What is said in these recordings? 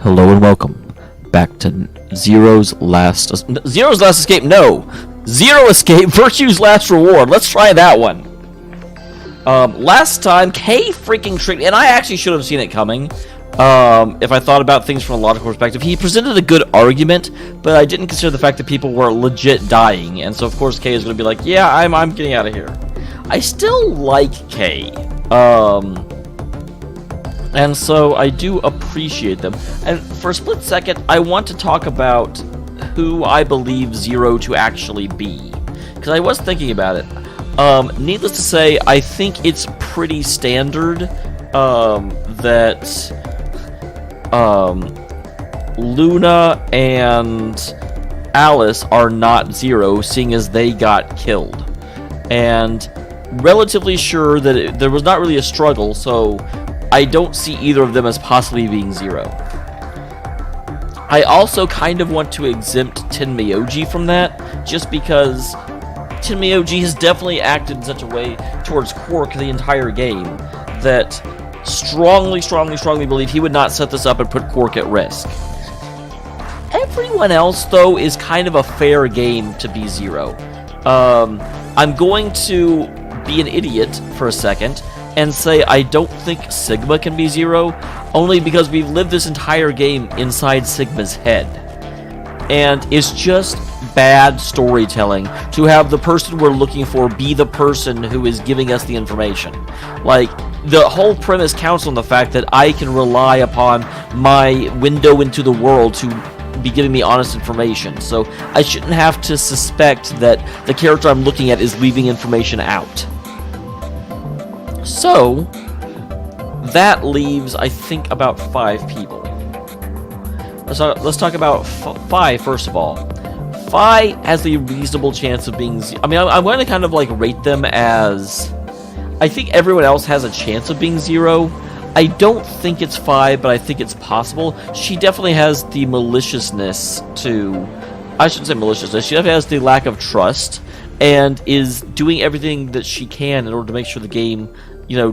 Hello and welcome back to Zero's Last Escape. No, Zero Escape. Virtue's Last Reward. Let's try that one. Last time K freaking tricked, and I actually should have seen it coming. If I thought about things from a logical perspective, he presented a good argument, but I didn't consider the fact that people were legit dying, and so of course K is going to be like, "Yeah, I'm getting out of here." I still like K. And so I do appreciate them. And for a split second, I want to talk about who I believe Zero to actually be. Because I was thinking about it. Needless to say, I think it's pretty standard that Luna and Alice are not Zero, seeing as they got killed. And relatively sure that there was not really a struggle, so I don't see either of them as possibly being Zero. I also kind of want to exempt Tenmyoji from that, just because Tenmyoji has definitely acted in such a way towards Quark the entire game that strongly believe he would not set this up and put Quark at risk. Everyone else, though, is kind of a fair game to be Zero. I'm going to be an idiot for a second and say I don't think Sigma can be Zero, only because we've lived this entire game inside Sigma's head. And it's just bad storytelling to have the person we're looking for be the person who is giving us the information. Like, the whole premise counts on the fact that I can rely upon my window into the world to be giving me honest information, so I shouldn't have to suspect that the character I'm looking at is leaving information out. So, that leaves, I think, about 5 people. Let's talk about Phi first of all. Phi has a reasonable chance of being... I mean, I'm going to kind of like rate them as... I think everyone else has a chance of being Zero. I don't think it's Phi, but I think it's possible. She definitely has the maliciousness to... I shouldn't say maliciousness. She definitely has the lack of trust and is doing everything that she can in order to make sure the game,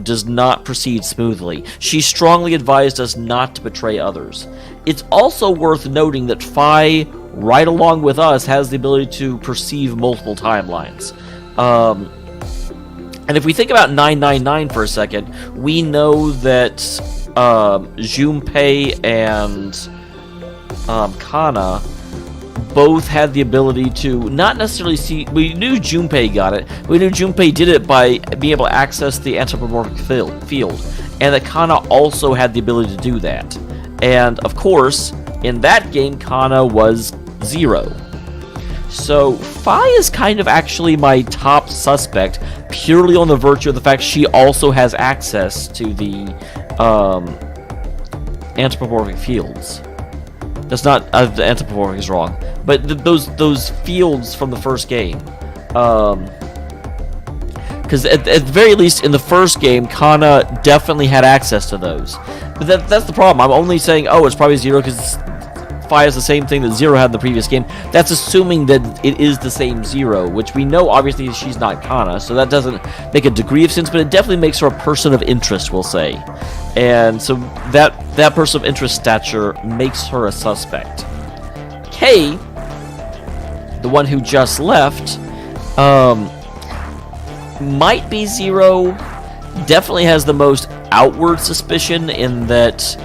does not proceed smoothly. She strongly advised us not to betray others. It's also worth noting that Phi, right along with us, has the ability to perceive multiple timelines. And if we think about 999 for a second, we know that Junpei and Kana both had the ability to not necessarily see... We knew Junpei got it. We knew Junpei did it by being able to access the anthropomorphic field. And that Kana also had the ability to do that. And, of course, in that game, Kana was Zero. So, Phi is kind of actually my top suspect, purely on the virtue of the fact she also has access to the anthropomorphic fields. That's not... the anthropomorphic is wrong. But those fields from the first game. Because at the very least, in the first game, Kana definitely had access to those. But that's the problem. I'm only saying, oh, it's probably Zero because Phi is the same thing that Zero had in the previous game. That's assuming that it is the same Zero, which we know, obviously, she's not Kana, so that doesn't make a degree of sense, but it definitely makes her a person of interest, we'll say. And so that person of interest stature makes her a suspect. K, the one who just left, might be Zero. Definitely has the most outward suspicion in that,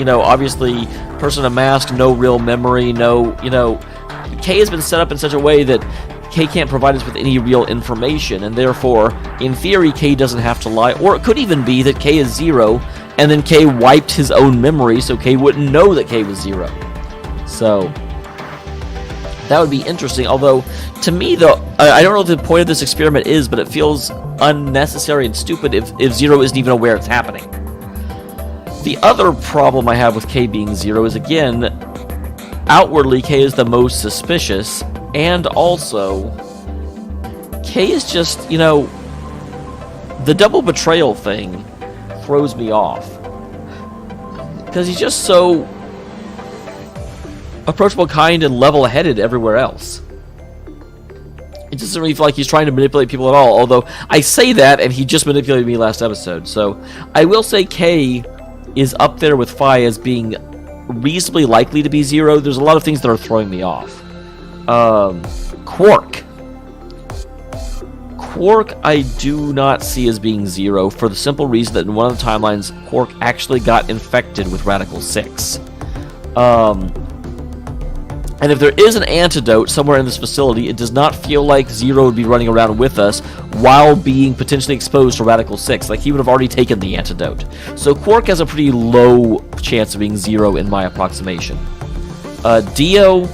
obviously, person of mask, no real memory, K has been set up in such a way that K can't provide us with any real information, and therefore, in theory, K doesn't have to lie. Or it could even be that K is Zero, and then K wiped his own memory, so K wouldn't know that K was Zero. So, that would be interesting, although, to me, though, I don't know what the point of this experiment is, but it feels unnecessary and stupid if Zero isn't even aware it's happening. The other problem I have with K being Zero is, again, outwardly K is the most suspicious, and also, K is just, the double betrayal thing throws me off. Because he's just so approachable, kind, and level-headed everywhere else. It doesn't really feel like he's trying to manipulate people at all, although I say that, and he just manipulated me last episode. So, I will say K is up there with Phi as being reasonably likely to be 0. There's a lot of things that are throwing me off. Quark. Quark I do not see as being 0 for the simple reason that in one of the timelines, Quark actually got infected with Radical 6. And if there is an antidote somewhere in this facility, it does not feel like Zero would be running around with us while being potentially exposed to Radical 6. Like, he would have already taken the antidote. So Quark has a pretty low chance of being 0 in my approximation. Dio,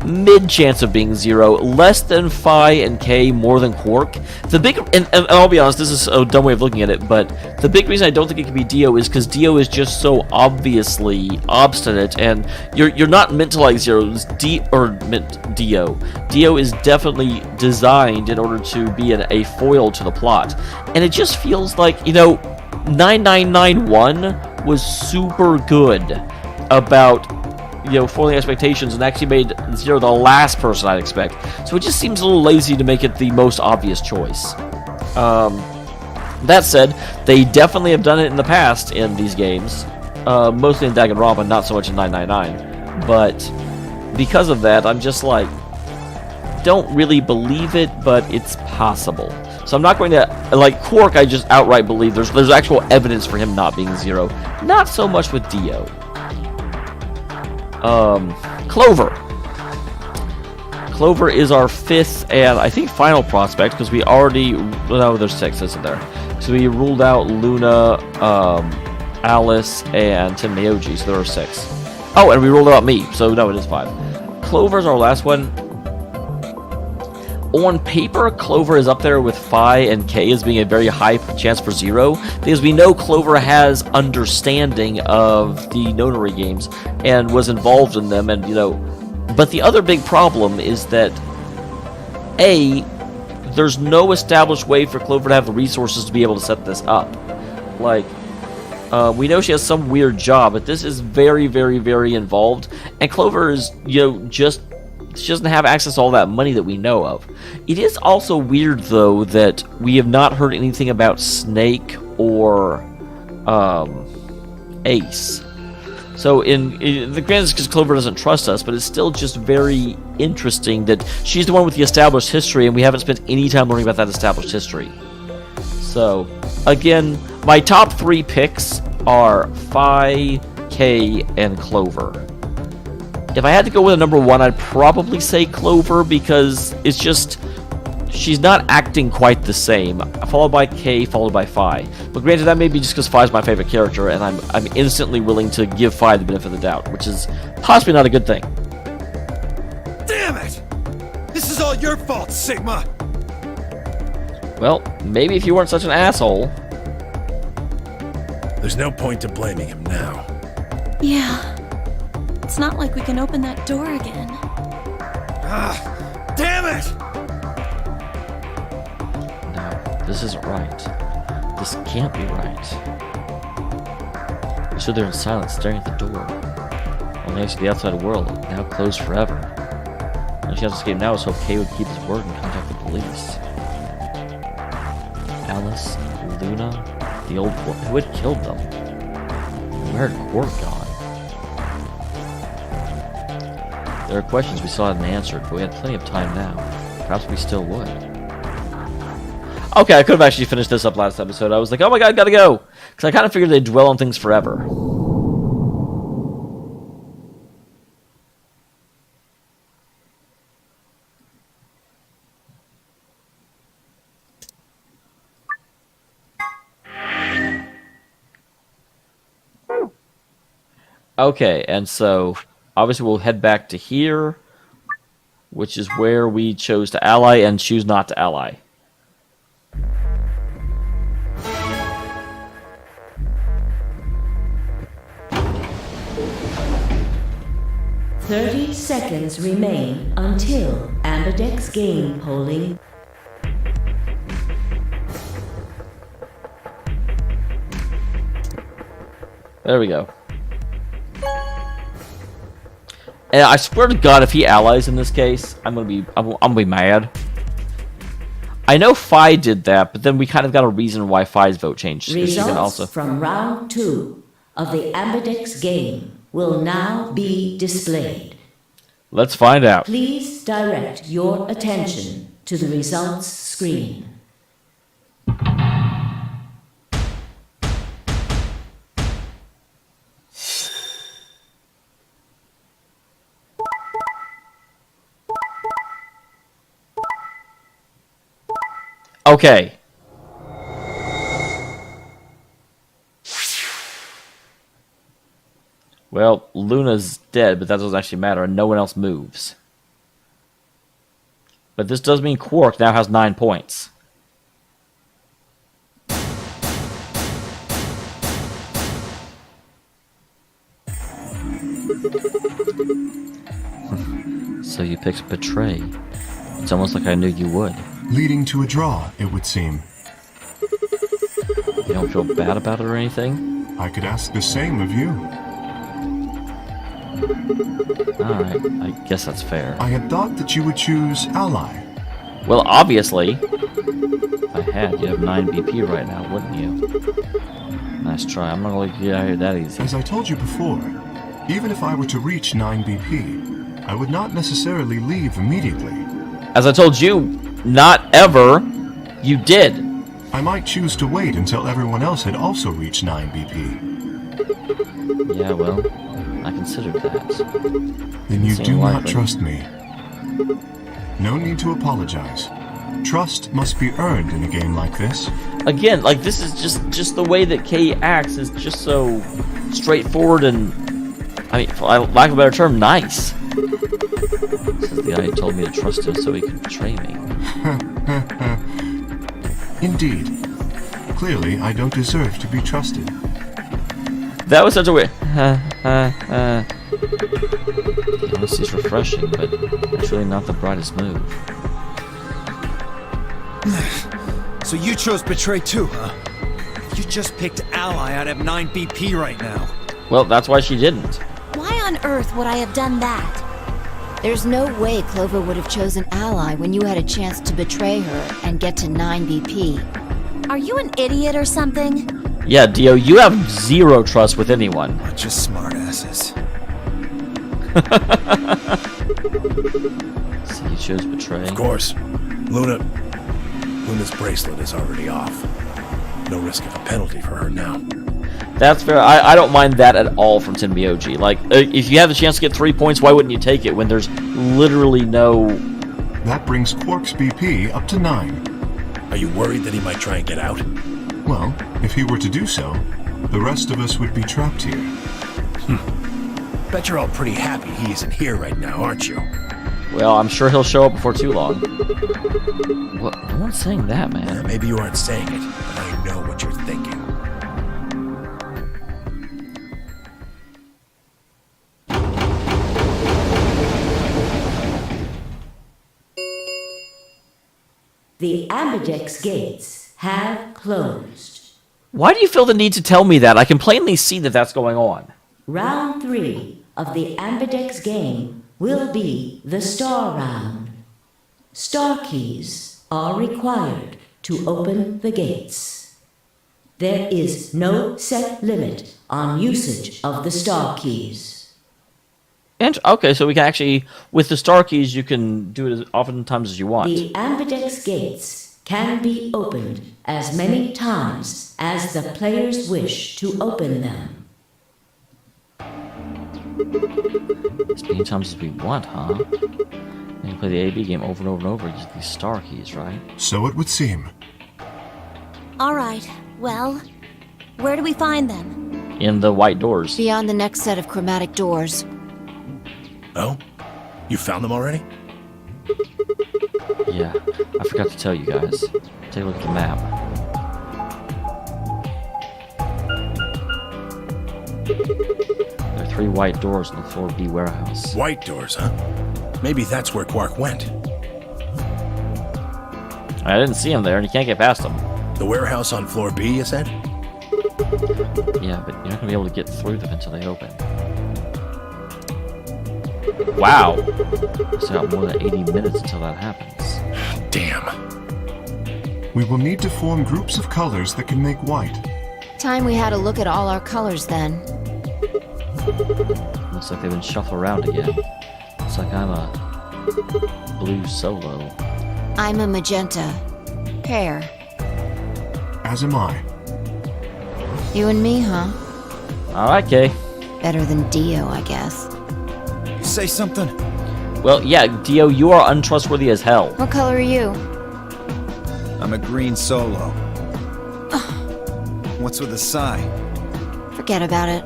mid chance of being 0, less than Phi and K, more than Quark. The big, and I'll be honest, this is a dumb way of looking at it, but the big reason I don't think it can be Dio is because Dio is just so obviously obstinate, and you're not meant to like Zero. Dio. Dio is definitely designed in order to be a foil to the plot, and it just feels like, 9991 was super good about foiling expectations, and actually made Zero the last person I'd expect. So it just seems a little lazy to make it the most obvious choice. That said, they definitely have done it in the past in these games, mostly in Danganronpa, not so much in 999. But because of that, I'm just like, don't really believe it, but it's possible. So I'm not going to, like Quark, I just outright believe there's actual evidence for him not being 0. Not so much with Dio. Clover. Clover is our 5th and I think final prospect, because we already, no, there's 6, isn't there? So we ruled out Luna, Alice, and Tim Naoji, so there are 6. Oh, and we ruled out me, so no, it is 5. Clover's our last one. On paper, Clover is up there with Phi and K as being a very high chance for 0, because we know Clover has understanding of the Nonary games and was involved in them, and but the other big problem is that there's no established way for Clover to have the resources to be able to set this up. Like, we know she has some weird job, but this is very, very, very involved, and Clover is, she doesn't have access to all that money that we know of. It is also weird, though, that we have not heard anything about Snake or Ace. So in the granted, because Clover doesn't trust us, but it's still just very interesting that she's the one with the established history, and we haven't spent any time learning about that established history. So, again, my top 3 picks are Phi, K, and Clover. If I had to go with a number 1, I'd probably say Clover, because it's just, she's not acting quite the same. Followed by K, followed by Phi. But granted, that may be just because Phi's my favorite character, and I'm instantly willing to give Phi the benefit of the doubt, which is possibly not a good thing. Damn it! This is all your fault, Sigma! Well, maybe if you weren't such an asshole. There's no point to blaming him now. Yeah. It's not like we can open that door again. Ah, damn it! No, this isn't right. This can't be right. We stood there in silence, staring at the door. On the exit to the outside world, now closed forever. The only chance to escape now is hope Kay would keep his word and contact the police. Alice, Luna, the old boy, who had killed them? Where had Quark gone? There are questions we still hadn't answered, but we had plenty of time now. Perhaps we still would. Okay, I could have actually finished this up last episode. I was like, oh my god, gotta go! Because I kind of figured they'd dwell on things forever. Okay, and so obviously we'll head back to here, which is where we chose to ally and choose not to ally. "30 seconds remain until Ambidex game polling." There we go. And I swear to God, if he allies in this case, I'm gonna be mad. I know Phi did that, but then we kind of got a reason why Phi's vote changed. Results from round 2 of the Ambidex game will now be displayed. Let's find out. Please direct your attention to the results screen. Okay. Well, Luna's dead, but that doesn't actually matter, and no one else moves. But this does mean Quark now has 9 points. So you picked Betray. It's almost like I knew you would. Leading to a draw, it would seem. You don't feel bad about it or anything? I could ask the same of you. Alright, I guess that's fair. I had thought that you would choose Ally. Well, obviously. If I had, you'd have 9 BP right now, wouldn't you? Nice try. I'm not going to get out of here that easy. As I told you before, even if I were to reach 9 BP, I would not necessarily leave immediately. As I told you, not ever. You did. I might choose to wait until everyone else had also reached 9 BP. Yeah, well, I considered that. Then you Seemed do not likely. trust me. No need to apologize. Trust must be earned in a game like this. Again, like, this is just the way that Kay acts is just so straightforward and, I mean, for lack of a better term, nice. Says the guy who told me to trust him so he could betray me. Indeed. Clearly, I don't deserve to be trusted. That was such a weird. Honesty is refreshing, but it's really not the brightest move. So you chose Betray too, huh? You just picked Ally out of 9 BP right now. Well, that's why she didn't. Why on earth would I have done that? There's no way Clover would have chosen Ally when you had a chance to betray her and get to 9 BP. Are you an idiot or something? Yeah, Dio, you have zero trust with anyone. Bunch of smartasses. So you chose Betray. Of course. Luna's bracelet is already off. No risk of a penalty for her now. That's fair. I don't mind that at all from Tenbyoji. Like, if you have the chance to get 3 points, why wouldn't you take it when there's literally no... That brings Quark's BP up to 9. Are you worried that he might try and get out? Well, if he were to do so, the rest of us would be trapped here. Bet you're all pretty happy he isn't here right now, aren't you? Well, I'm sure he'll show up before too long. What? No one's saying that, man. Maybe you aren't saying it, but I know what you're thinking. The Ambidex gates have closed. Why do you feel the need to tell me that? I can plainly see that that's going on. Round 3 of the Ambidex game will be the Star Round. Star keys are required to open the gates. There is no set limit on usage of the Star keys. And okay, so we can actually, with the star keys, you can do it as oftentimes as you want. The Ambidex gates can be opened as many times as the players wish to open them. As many times as we want, huh? You can play the AB game over and over and over using these star keys, right? So it would seem. All right, well, where do we find them? In the white doors. Beyond the next set of chromatic doors. Oh? You found them already? Yeah, I forgot to tell you guys. Take a look at the map. There are 3 white doors in the floor B warehouse. White doors, huh? Maybe that's where Quark went. I didn't see him there, and you can't get past him. The warehouse on floor B, you said? Yeah, but you're not going to be able to get through them until they open. Wow. It's got more than 80 minutes until that happens. Damn. We will need to form groups of colors that can make white. Time we had a look at all our colors then. Looks like they've been shuffled around again. Looks like I'm a blue solo. I'm a magenta. Pear. As am I. You and me, huh? Alright, Kay. Better than Dio, I guess. You say something? Well, yeah, Dio, you are untrustworthy as hell. What color are you? I'm a green solo. What's with the sigh? Forget about it.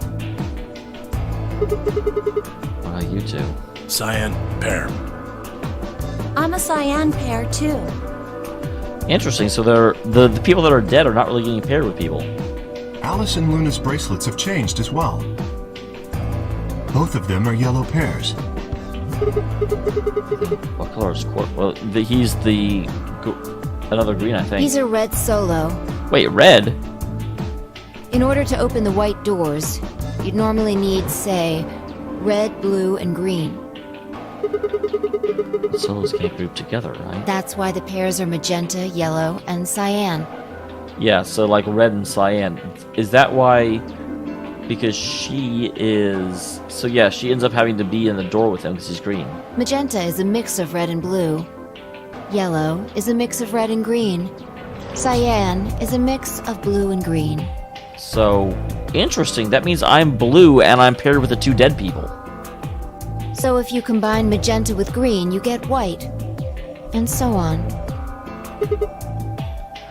What about you two? Cyan, Pear. I'm a cyan pair, too. Interesting, so the people that are dead are not really getting paired with people. Alice and Luna's bracelets have changed as well. Both of them are yellow pairs. What color is Quark? Well, he's another green, I think. He's a red solo. Wait, red? In order to open the white doors, you'd normally need, say, red, blue, and green. Solos can't group together, right? That's why the pairs are magenta, yellow, and cyan. Yeah, so like red and cyan. Is that why? Because she is... So yeah, she ends up having to be in the door with him because he's green. Magenta is a mix of red and blue. Yellow is a mix of red and green. Cyan is a mix of blue and green. So, interesting. That means I'm blue and I'm paired with the two dead people. So if you combine magenta with green, you get white. And so on.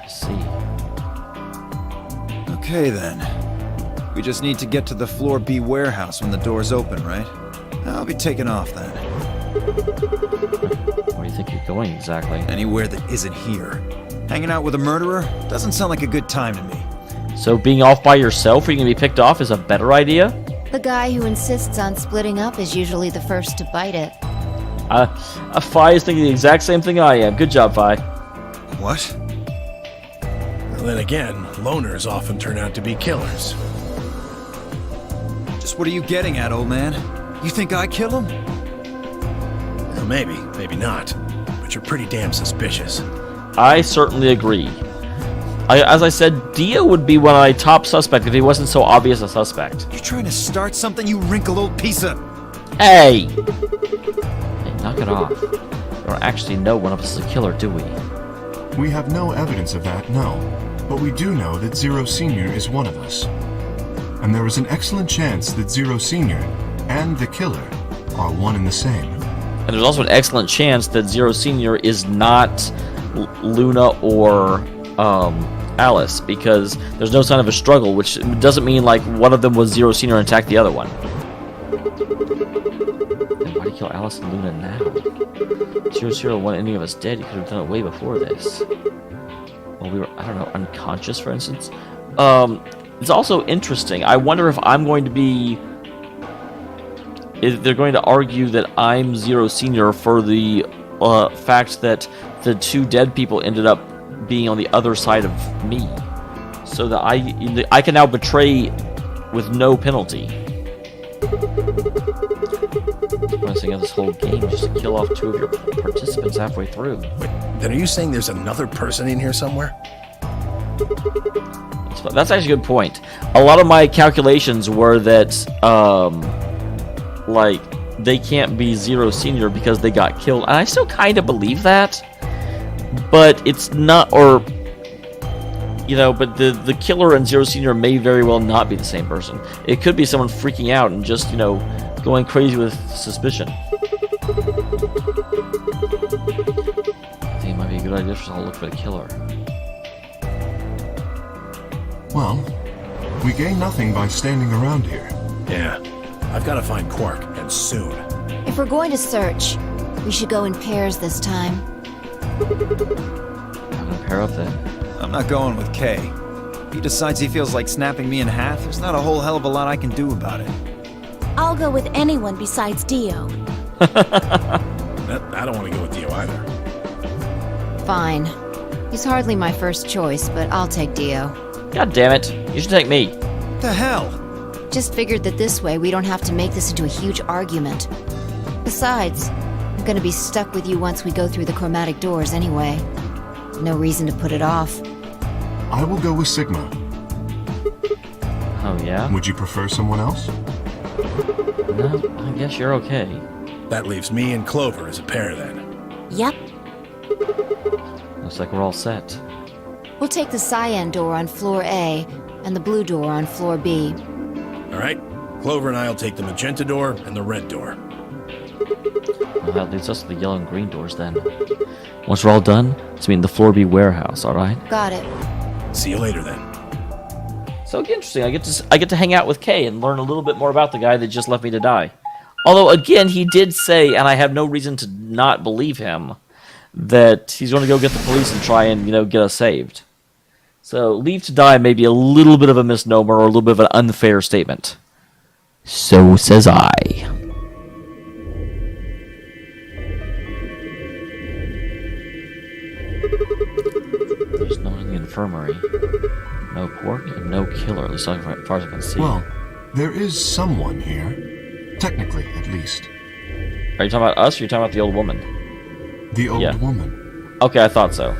I see. Okay then. We just need to get to the floor B warehouse when the doors open, right? I'll be taking off then. Where do you think you're going exactly? Anywhere that isn't here. Hanging out with a murderer doesn't sound like a good time to me. So being off by yourself where you're going to be picked off is a better idea? The guy who insists on splitting up is usually the first to bite it. Fi is thinking the exact same thing I am. Good job, Fi. What? Well, then again, loners often turn out to be killers. Just what are you getting at, old man? You think I kill him? Well, maybe, maybe not. But you're pretty damn suspicious. I certainly agree. As I said, Dio would be one of my top suspect if he wasn't so obvious a suspect. You trying to start something, you wrinkled old piece of... Hey! Hey, knock it off. We don't actually know one of us is a killer, do we? We have no evidence of that, no. But we do know that Zero Senior is one of us. And there is an excellent chance that Zero Senior and the killer are one and the same. And there's also an excellent chance that Zero Senior is not Luna or Alice, because there's no sign of a struggle, which doesn't mean like one of them was Zero Senior and attacked the other one. Then why do you kill Alice and Luna now? Zero Senior want any of us dead. You could have done it way before this. Well, we were, I don't know, unconscious, for instance. It's also interesting. I wonder if I'm going to be... If they're going to argue that I'm Zero Senior for the fact that the two dead people ended up being on the other side of me, so that I can now betray with no penalty. Messing up this whole game just to kill off two of your participants halfway through. Wait, then are you saying there's another person in here somewhere? That's actually a good point. A lot of my calculations were that, like, they can't be Zero Senior because they got killed. And I still kind of believe that. But it's not, or, you know, but the killer and Zero Senior may very well not be the same person. It could be someone freaking out and just, you know, going crazy with suspicion. I think it might be a good idea for us to look for the killer. Well, we gain nothing by standing around here. Yeah. I've got to find Quark, and soon. If we're going to search, we should go in pairs this time. I'm gonna pair up then. I'm not going with Kay. If he decides he feels like snapping me in half, there's not a whole hell of a lot I can do about it. I'll go with anyone besides Dio. I don't want to go with Dio either. Fine. He's hardly my first choice, but I'll take Dio. God damn it. You should take me. The hell? Just figured that this way we don't have to make this into a huge argument. Besides, I'm gonna be stuck with you once we go through the chromatic doors anyway. No reason to put it off. I will go with Sigma. Oh, yeah? Would you prefer someone else? No, I guess you're okay. That leaves me and Clover as a pair then. Yep. Looks like we're all set. We'll take the cyan door on floor A and the blue door on floor B. All right? Clover and I'll take the magenta door and the red door. Well, that leads us to the yellow and green doors then. Once we're all done, let's meet in the floor B warehouse, alright? Got it. See you later then. So interesting, I get to hang out with Kay and learn a little bit more about the guy that just left me to die. Although, again, he did say, and I have no reason to not believe him, that he's going to go get the police and try and, get us saved. So, leave to die may be a little bit of a misnomer or a little bit of an unfair statement. So says I. There's no one in the infirmary. No Quark and no killer, at least as far as I can see. Well, there is someone here. Technically, at least. Are you talking about us or are you talking about the old woman? The old Yeah. woman. Okay, I thought so.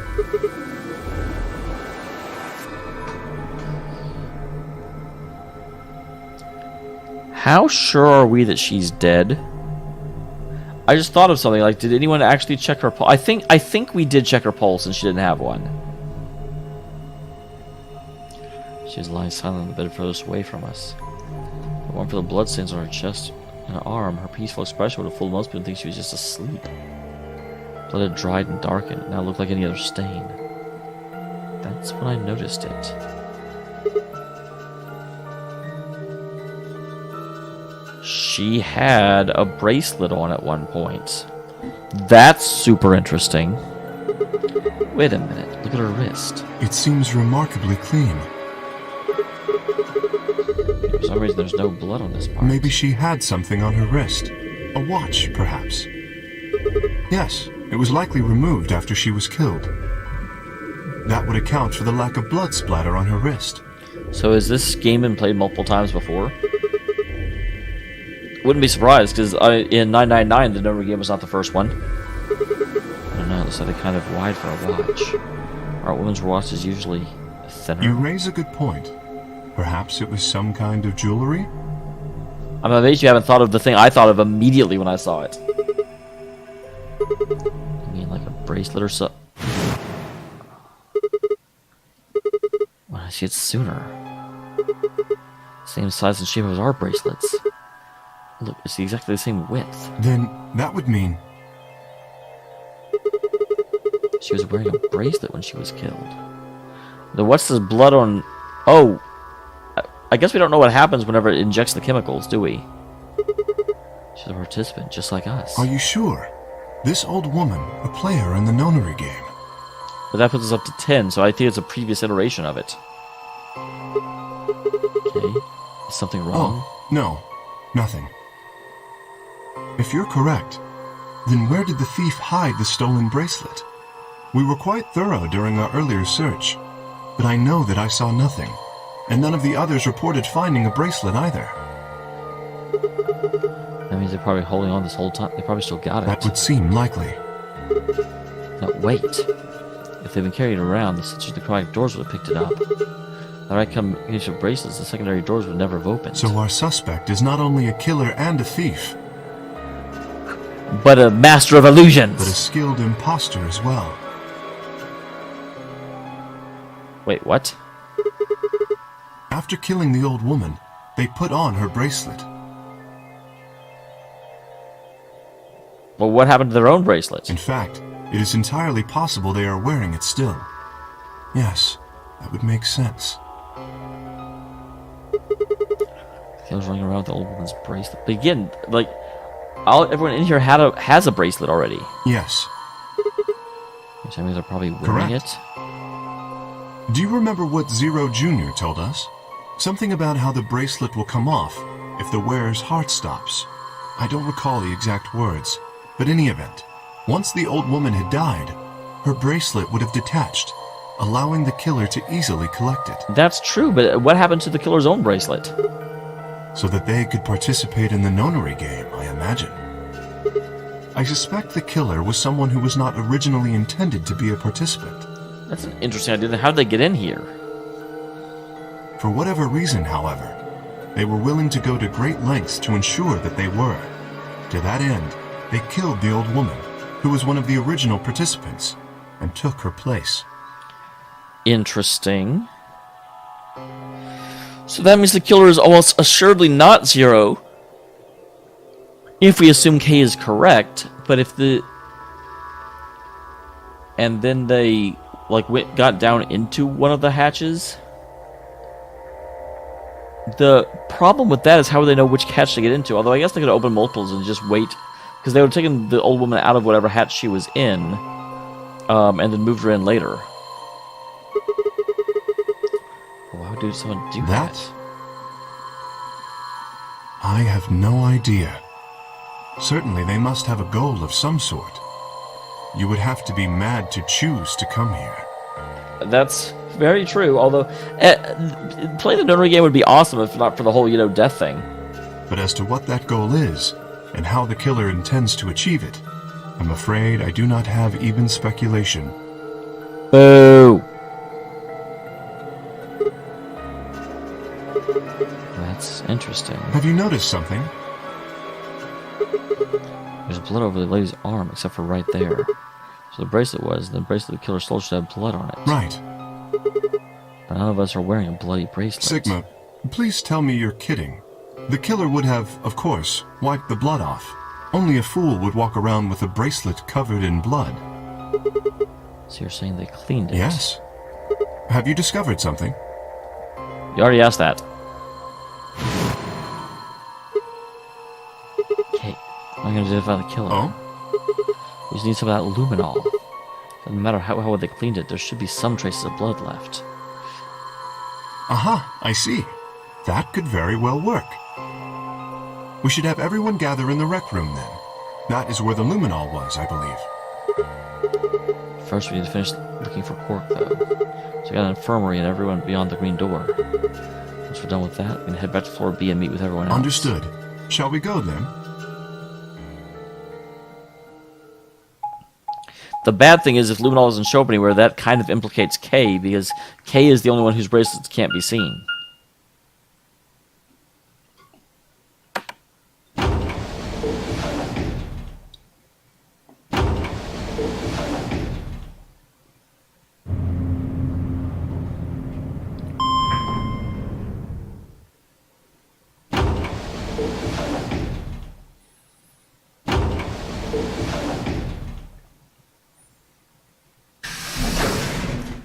How sure are we that she's dead? I just thought of something. Like, did anyone actually check her pulse? I think we did check her pulse, and she didn't have one. She was lying silent on the bed furthest away from us. If it weren't for the bloodstains on her chest and her arm, her peaceful expression would have fooled most people and think she was just asleep. Blood had dried and darkened, and now looked like any other stain. That's when I noticed it. She had a bracelet on at one point. That's super interesting. Wait a minute, look at her wrist. It seems remarkably clean. For some reason there's no blood on this part. Maybe she had something on her wrist. A watch, perhaps. Yes, it was likely removed after she was killed. That would account for the lack of blood splatter on her wrist. So has this game been played multiple times before? Wouldn't be surprised, because in 999 the number game was not the first one. I don't know, it looks like they're kind of wide for a watch. Our women's watch is usually thinner. You raise a good point. Perhaps it was some kind of jewelry? I'm amazed you haven't thought of the thing I thought of immediately when I saw it. I mean, like a bracelet or so. Why did I see it sooner? Same size and shape as our bracelets. Look, it's exactly the same width. Then that would mean... She was wearing a bracelet when she was killed. Then what's this blood on... Oh! I guess we don't know what happens whenever it injects the chemicals, do we? She's a participant, just like us. Are you sure? This old woman, a player in the nonary game. But that puts us up to 10, so I think it's a previous iteration of it. Okay. Is something wrong? Oh, no. Nothing. If you're correct, then where did the thief hide the stolen bracelet? We were quite thorough during our earlier search, but I know that I saw nothing, and none of the others reported finding a bracelet either. That means they're probably holding on this whole time. They probably still got it. That would seem likely. No, wait. If they've been carrying it around, the sisters of the chronic doors would have picked it up. The right combination of bracelets, the secondary doors would never have opened. So our suspect is not only a killer and a thief, but a master of illusions! but a skilled imposter as well. Wait, what? After killing the old woman, they put on her bracelet. Well, what happened to their own bracelets? In fact, it is entirely possible they are wearing it still. Yes, that would make sense. I was running around with the old woman's bracelet. But again, like, everyone in here has a bracelet already. Yes. Which means they're probably wearing Correct. it. Do you remember what Zero Jr. told us? Something about how the bracelet will come off if the wearer's heart stops. I don't recall the exact words, but in any event, once the old woman had died, her bracelet would have detached, allowing the killer to easily collect it. That's true, but what happened to the killer's own bracelet? So that they could participate in the nonary game, I imagine. I suspect the killer was someone who was not originally intended to be a participant. That's an interesting idea. How did they get in here? For whatever reason, however, they were willing to go to great lengths to ensure that they were. To that end, they killed the old woman, who was one of the original participants, and took her place. Interesting. So that means the killer is almost assuredly not Zero, if we assume K is correct. But if the... And then they, like, got down into one of the hatches. The problem with that is how would they know which hatch to get into? Although I guess they could open multiples and just wait, because they would have taken the old woman out of whatever hatch she was in, and then moved her in later. Why would someone do that? I have no idea. Certainly they must have a goal of some sort. You would have to be mad to choose to come here. That's very true, although playing the Notary game would be awesome if not for the whole, death thing. But as to what that goal is, and how the killer intends to achieve it, I'm afraid I do not have even speculation. Boo! That's interesting. Have you noticed something? There's blood over the lady's arm, except for right there. So the bracelet was, the bracelet of the killer's soul should have blood on it. Right. But none of us are wearing a bloody bracelet. Sigma, please tell me you're kidding. The killer would have, of course, wiped the blood off. Only a fool would walk around with a bracelet covered in blood. So you're saying they cleaned it? Yes. Have you discovered something? You already asked that. Okay, I'm gonna identify the killer. Oh? We just need some of that luminol. Doesn't matter how well they cleaned it, there should be some traces of blood left. Aha, I see. That could very well work. We should have everyone gather in the rec room then. That is where the luminol was, I believe. First we need to finish looking for Quark, though. So we got an infirmary and everyone beyond the green door. Once we're done with that, we can head back to floor B and meet with everyone else. Understood. Shall we go then? The bad thing is if luminol doesn't show up anywhere, that kind of implicates K, because K is the only one whose bracelets can't be seen.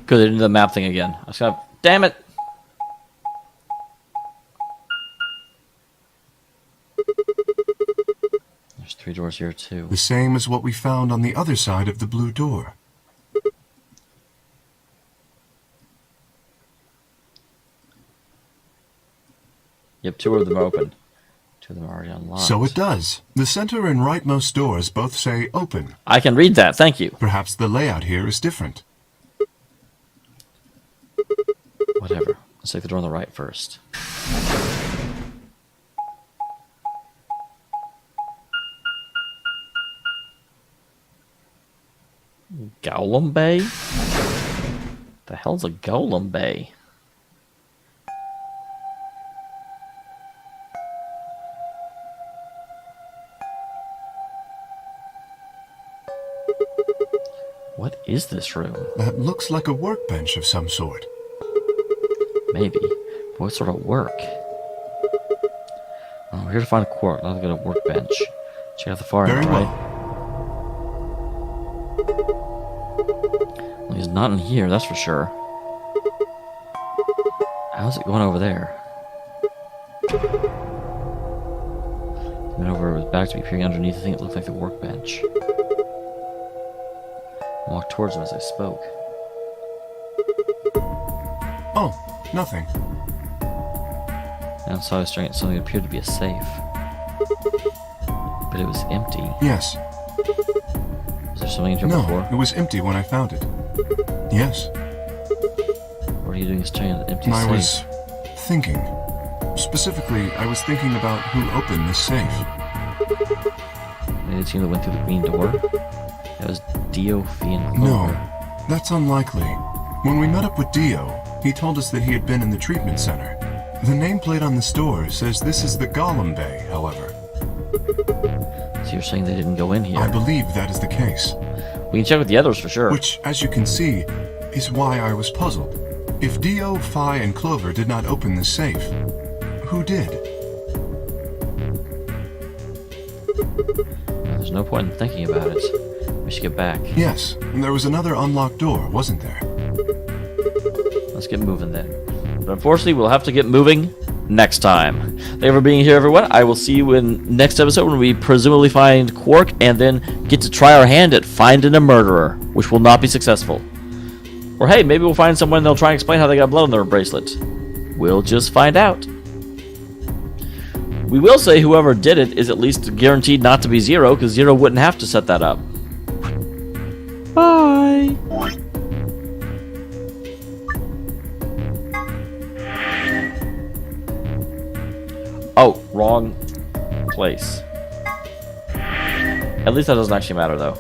Good, they didn't do the map thing again. I was gonna... Damn it! There's 3 doors here, too. The same as what we found on the other side of the blue door. Yep, 2 of them are open. 2 of them are already unlocked. So it does. The center and rightmost doors both say open. I can read that, thank you. Perhaps the layout here is different. Whatever. Let's take the door on the right first. Golem Bay? The hell's a Golem Bay? What is this room? That looks like a workbench of some sort. Maybe. But what sort of work? Oh, we're here to find a Quark, not to get a workbench. Check out the far end, Very right? well. Well, he's not in here, that's for sure. How's it going over there? He went over with his back to me, peering underneath the thing that looked like the workbench. I walked towards him as I spoke. Oh, nothing. And I saw I was staring at something that appeared to be a safe. But it was empty. Yes. Was there something in here No, before? it was empty when I found it. Yes. What are you doing staring at the empty I safe? was thinking. Specifically, I was thinking about who opened this safe. Maybe the team that went through the green door? That was Dio, Fee, and Clover. No, that's unlikely. When we met up with Dio, he told us that he had been in the treatment center. The nameplate on the store says this is the Golem Bay, however. So you're saying they didn't go in here? I believe that is the case. We can check with the others for sure. Which, as you can see, is why I was puzzled. If Dio, Phi, and Clover did not open this safe, who did? There's no point in thinking about it. We should get back. Yes, and there was another unlocked door, wasn't there? Let's get moving then. But unfortunately, we'll have to get moving next time. Thank you for being here, everyone. I will see you in next episode when we presumably find Quark and then get to try our hand at finding a murderer, which will not be successful. Or hey, maybe we'll find someone and they'll try and explain how they got blood on their bracelet. We'll just find out. We will say whoever did it is at least guaranteed not to be Zero, because Zero wouldn't have to set that up. Bye! Oh, wrong place. At least that doesn't actually matter, though.